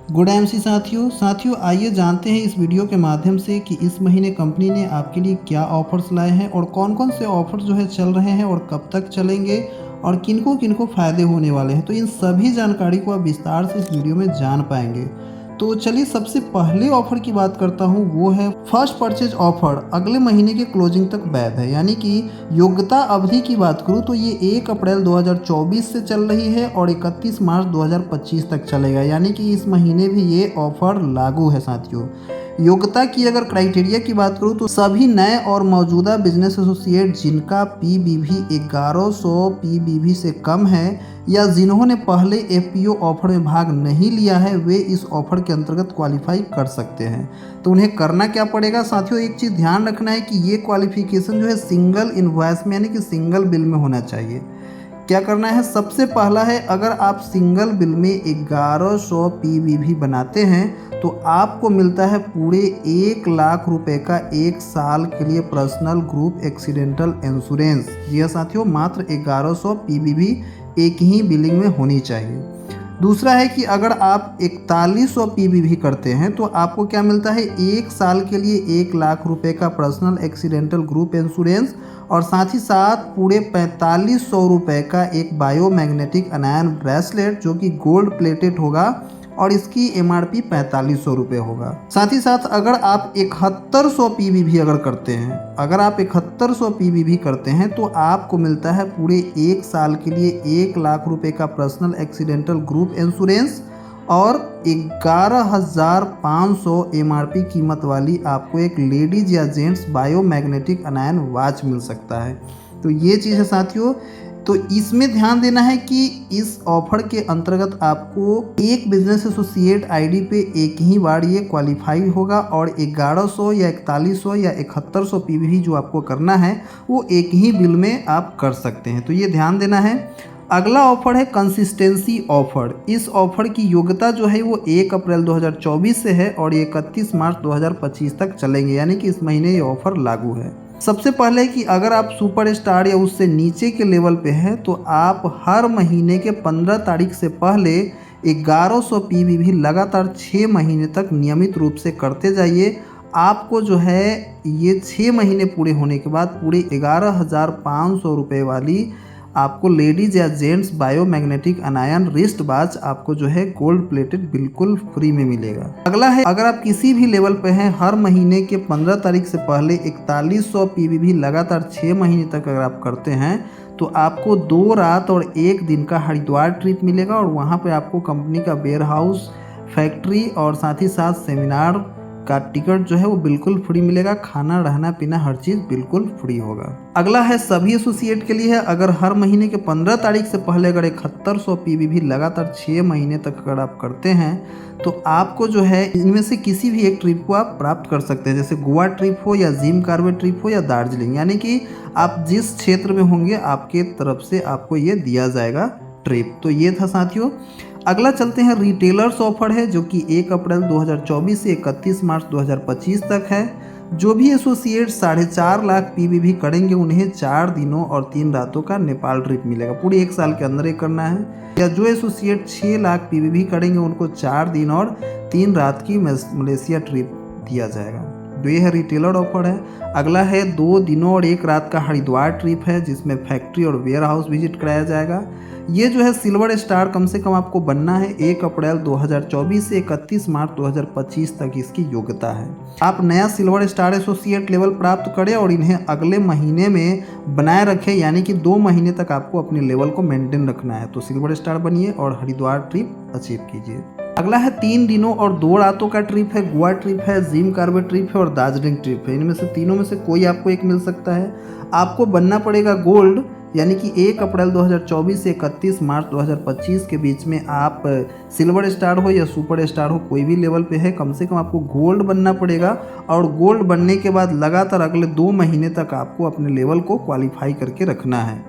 Good MC साथियों आइए जानते हैं इस वीडियो के माध्यम से कि इस महीने कंपनी ने आपके लिए क्या ऑफर्स लाए हैं और कौन कौन से ऑफर्स जो है चल रहे हैं और कब तक चलेंगे और किनको किनको फ़ायदे होने वाले हैं। तो इन सभी जानकारी को आप विस्तार से इस वीडियो में जान पाएंगे। तो चलिए सबसे पहले ऑफर की बात करता हूँ, वो है फर्स्ट परचेज ऑफर। अगले महीने के क्लोजिंग तक वैध है, यानी कि योग्यता अवधि की बात करूँ तो ये 1 अप्रैल 2024 से चल रही है और 31 मार्च 2025 तक चलेगा, यानी कि इस महीने भी ये ऑफर लागू है साथियों। योग्यता की अगर क्राइटेरिया की बात करूँ तो सभी नए और मौजूदा बिजनेस एसोसिएट जिनका पीबीवी 1100 पीबीवी से कम है या जिन्होंने पहले एफपीओ ऑफर में भाग नहीं लिया है, वे इस ऑफर के अंतर्गत क्वालिफाई कर सकते हैं। तो उन्हें करना क्या पड़ेगा साथियों, एक चीज़ ध्यान रखना है कि ये क्वालिफिकेशन जो है सिंगल इनवॉइस में यानी कि सिंगल बिल में होना चाहिए। क्या करना है, सबसे पहला है, अगर आप सिंगल बिल में 1100 पीबीवी बनाते हैं तो आपको मिलता है पूरे 1 लाख रुपए का 1 साल के लिए पर्सनल ग्रुप एक्सीडेंटल इंश्योरेंस। जी हाँ साथियों, मात्र 1100 पीबीवी एक ही बिलिंग में होनी चाहिए। दूसरा है कि अगर आप 4100 पीबीवी करते हैं तो आपको क्या मिलता है, 1 साल के लिए 1 लाख रुपए का पर्सनल एक्सीडेंटल ग्रुप इंश्योरेंस और साथ ही साथ पूरे 4500 रुपये का एक बायोमैग्नेटिक अनायन ब्रेसलेट जो कि गोल्ड प्लेटेड होगा और इसकी एमआरपी 4500 रुपये होगा। साथ ही साथ अगर आप 7100 पीबीवी अगर करते हैं, अगर आप 7100 पीबीवी करते हैं तो आपको मिलता है पूरे 1 साल के लिए 1 लाख रुपए का पर्सनल एक्सीडेंटल ग्रुप इंश्योरेंस और 11,500 एमआरपी कीमत वाली आपको एक लेडीज या जेंट्स बायोमैग्नेटिक अनायन वॉच मिल सकता है। तो ये चीज़ है साथियों। तो इसमें ध्यान देना है कि इस ऑफर के अंतर्गत आपको एक बिजनेस एसोसिएट आईडी पे एक ही बार ये क्वालिफाई होगा और 1100 या 4100 या 7100 पीबीवी जो आपको करना है वो एक ही बिल में आप कर सकते हैं। तो ये ध्यान देना है। अगला ऑफर है कंसिस्टेंसी ऑफर। इस ऑफर की योग्यता जो है वो 1 अप्रैल 2024 से है और ये 31 मार्च 2025 तक चलेंगे, यानी कि इस महीने ये ऑफर लागू है। सबसे पहले कि अगर आप सुपर स्टार या उससे नीचे के लेवल पे हैं तो आप हर महीने के 15 तारीख से पहले 1100 पीबीवी लगातार 6 महीने तक नियमित रूप से करते जाइए। आपको जो है ये 6 महीने पूरे होने के बाद पूरे 11,500 रुपये वाली आपको लेडीज या जेंट्स बायोमैग्नेटिक अनायन रिस्ट वॉच आपको जो है गोल्ड प्लेटेड बिल्कुल फ्री में मिलेगा। अगला है, अगर आप किसी भी लेवल पे हैं, हर महीने के 15 तारीख से पहले 4100 पीबीवी लगातार 6 महीने तक अगर आप करते हैं तो आपको 2 रात और 1 दिन का हरिद्वार ट्रिप मिलेगा और वहाँ पे आपको कंपनी का वेयर हाउस, फैक्ट्री और साथ ही साथ सेमिनार का टिकट जो है वो बिल्कुल फ्री मिलेगा। खाना रहना पीना हर चीज़ बिल्कुल फ्री होगा। अगला है सभी एसोसिएट के लिए है, अगर हर महीने के 15 तारीख से पहले अगर 7100 पीबीवी लगातार 6 महीने तक अगर आप करते हैं तो आपको जो है इनमें से किसी भी एक ट्रिप को आप प्राप्त कर सकते हैं, जैसे गोवा ट्रिप हो या जिम कार्बेट ट्रिप हो या दार्जिलिंग, यानी कि आप जिस क्षेत्र में होंगे आपके तरफ से आपको ये दिया जाएगा ट्रिप। तो ये था साथियों। अगला चलते हैं रिटेलर्स ऑफर है जो कि 1 अप्रैल 2024 से 31 मार्च 2025 तक है। जो भी एसोसिएट 4.5 लाख पीबीवी करेंगे उन्हें 4 दिनों और 3 रातों का नेपाल ट्रिप मिलेगा, पूरे 1 साल के अंदर ही करना है। या जो एसोसिएट 6 लाख पीबीवी करेंगे उनको 4 दिन और 3 रात की मलेशिया ट्रिप दिया जाएगा। तो ये है रिटेलर ऑफर है। अगला है 2 दिनों और 1 रात का हरिद्वार ट्रिप है जिसमें फैक्ट्री और वेयर हाउस विजिट कराया जाएगा। ये जो है सिल्वर स्टार कम से कम आपको बनना है 1 अप्रैल 2024 से 31 मार्च 2025 तक इसकी योग्यता है। आप नया सिल्वर स्टार एसोसिएट लेवल प्राप्त करें और इन्हें अगले महीने में बनाए रखें, यानी कि 2 महीने तक आपको अपने लेवल को मेंटेन रखना है। तो सिल्वर स्टार बनिए और हरिद्वार ट्रिप अचीव कीजिए। अगला है 3 दिनों और 2 रातों का ट्रिप है, गोवा ट्रिप है, जिम कार्बेट ट्रिप है और दार्जिलिंग ट्रिप है। इनमें से तीनों में से कोई आपको एक मिल सकता है। आपको बनना पड़ेगा गोल्ड, यानी कि 1 अप्रैल 2024 से 31 मार्च 2025 के बीच में आप सिल्वर स्टार हो या सुपर स्टार हो, कोई भी लेवल पे है, कम से कम आपको गोल्ड बनना पड़ेगा। और गोल्ड बनने के बाद लगातार अगले 2 महीने तक आपको अपने लेवल को क्वालिफाई करके रखना है।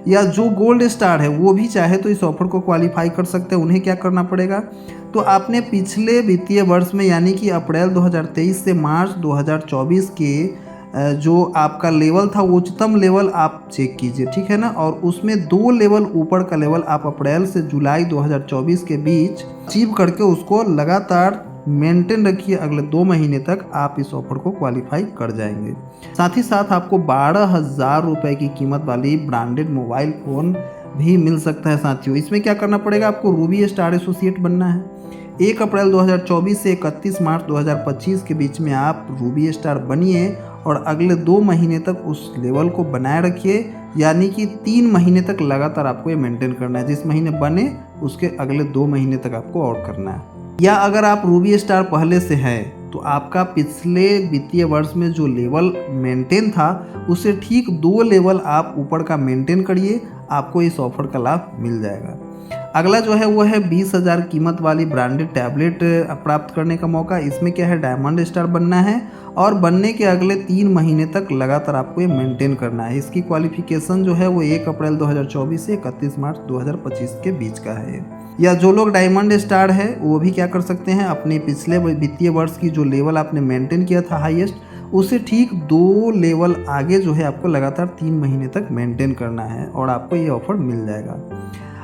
या जो गोल्ड स्टार है वो भी चाहे तो इस ऑफर को क्वालिफाई कर सकते हैं। उन्हें क्या करना पड़ेगा, तो आपने पिछले वित्तीय वर्ष में यानी कि अप्रैल 2023 से मार्च 2024 के जो आपका लेवल था वो उच्चतम लेवल आप चेक कीजिए, ठीक है ना। और उसमें 2 लेवल ऊपर का लेवल आप अप्रैल से जुलाई 2024 के बीच अचीव करके उसको लगातार मेंटेन रखिए। अगले 2 महीने तक आप इस ऑफर को क्वालिफाई कर जाएंगे। साथ ही साथ आपको 12,000 रुपये की कीमत वाली ब्रांडेड मोबाइल फ़ोन भी मिल सकता है साथियों। इसमें क्या करना पड़ेगा, आपको रूबी स्टार एसोसिएट बनना है। 1 अप्रैल 2024 से 31 मार्च 2025 के बीच में आप रूबी स्टार बनिए और अगले 2 महीने तक उस लेवल को बनाए रखिए, यानी कि 3 महीने तक लगातार आपको ये मेंटेन करना है। जिस महीने बने उसके अगले 2 महीने तक आपको और करना है। या अगर आप रूबी स्टार पहले से हैं तो आपका पिछले वित्तीय वर्ष में जो लेवल मेंटेन था उससे ठीक 2 लेवल आप ऊपर का मेंटेन करिए, आपको इस ऑफर का लाभ मिल जाएगा। अगला जो है वो है 20,000 कीमत वाली ब्रांडेड टैबलेट प्राप्त करने का मौका। इसमें क्या है, डायमंड स्टार बनना है और बनने के अगले 3 महीने तक लगातार आपको ये मेंटेन करना है। इसकी क्वालिफिकेशन जो है वो 1 अप्रैल 2024 से 31 मार्च 2025 के बीच का है। या जो लोग डायमंड स्टार है वो भी क्या कर सकते हैं, अपने पिछले वित्तीय वर्ष की जो लेवल आपने मेंटेन किया था हाईएस्ट, उससे ठीक 2 लेवल आगे जो है आपको लगातार 3 महीने तक मेंटेन करना है और आपको ये ऑफर मिल जाएगा।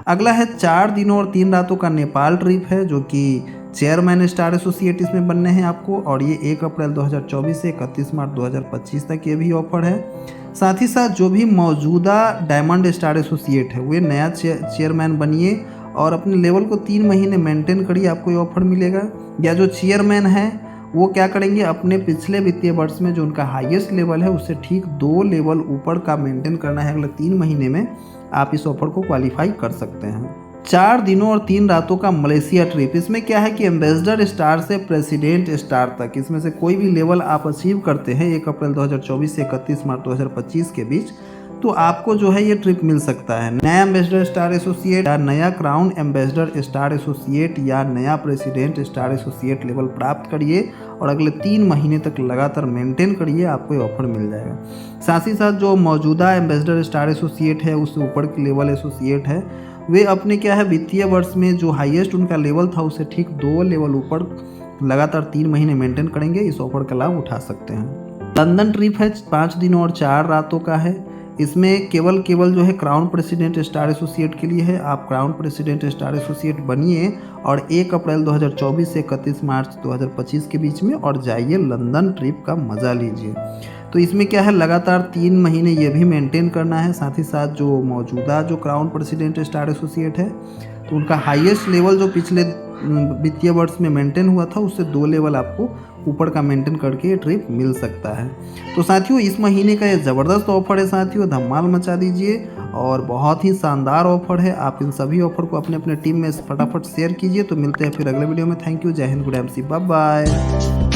अगला है 4 दिनों और 3 रातों का नेपाल ट्रिप है, जो कि चेयरमैन स्टार एसोसिएट इसमें बनने हैं आपको, और ये 1 अप्रैल 2024 से 31 मार्च 2025 तक ये भी ऑफर है। साथ ही साथ जो भी मौजूदा डायमंड स्टार एसोसिएट है वे नया चेयरमैन बनिए और अपने लेवल को 3 महीने मेंटेन करिए, आपको ये ऑफर मिलेगा। या जो चेयरमैन है वो क्या करेंगे, अपने पिछले वित्तीय वर्ष में जो उनका हाईएस्ट लेवल है उससे ठीक 2 लेवल ऊपर का मेंटेन करना है। अगले 3 महीने में आप इस ऑफर को क्वालिफाई कर सकते हैं। 4 दिनों और 3 रातों का मलेशिया ट्रिप, इसमें क्या है कि एम्बेसडर स्टार से प्रेसिडेंट स्टार तक, इसमें से कोई भी लेवल आप अचीव करते हैं 1 अप्रैल 2024 से 31 मार्च 2025 के बीच, तो आपको जो है ये ट्रिप मिल सकता है। नया एम्बेसडर स्टार एसोसिएट या नया क्राउन एम्बेसडर स्टार एसोसिएट या नया प्रेसिडेंट स्टार एसोसिएट लेवल प्राप्त करिए और अगले 3 महीने तक लगातार मेंटेन करिए, आपको ये ऑफर मिल जाएगा। साथ ही साथ जो मौजूदा एम्बेसडर स्टार एसोसिएट है, उससे ऊपर की लेवल एसोसिएट है, वे अपने क्या है वित्तीय वर्ष में जो हाईएस्ट उनका लेवल था उससे ठीक 2 लेवल ऊपर लगातार 3 महीने मेंटेन करेंगे, इस ऑफर का लाभ उठा सकते हैं। लंदन ट्रिप है, 5 दिनों और 4 रातों का है। इसमें केवल जो है क्राउन प्रेसिडेंट स्टार एसोसिएट के लिए है। आप क्राउन प्रेसिडेंट स्टार एसोसिएट बनिए और 1 अप्रैल 2024 से 31 मार्च 2025 के बीच में और जाइए लंदन ट्रिप का मज़ा लीजिए। तो इसमें क्या है, लगातार 3 महीने ये भी मेंटेन करना है। साथ ही साथ जो मौजूदा जो क्राउन प्रेसिडेंट स्टार एसोसिएट है तो उनका हाईएस्ट लेवल जो पिछले वित्तीय वर्ष में मेंटेन हुआ था उससे 2 लेवल आपको ऊपर का मेंटेन करके ये ट्रिप मिल सकता है। तो साथियों इस महीने का ये ज़बरदस्त ऑफर है साथियों, धमाल मचा दीजिए और बहुत ही शानदार ऑफर है। आप इन सभी ऑफर को अपने अपने टीम में फटाफट शेयर कीजिए। तो मिलते हैं फिर अगले वीडियो में। थैंक यू, जय हिंद, गुड एमसी, बाय बाय।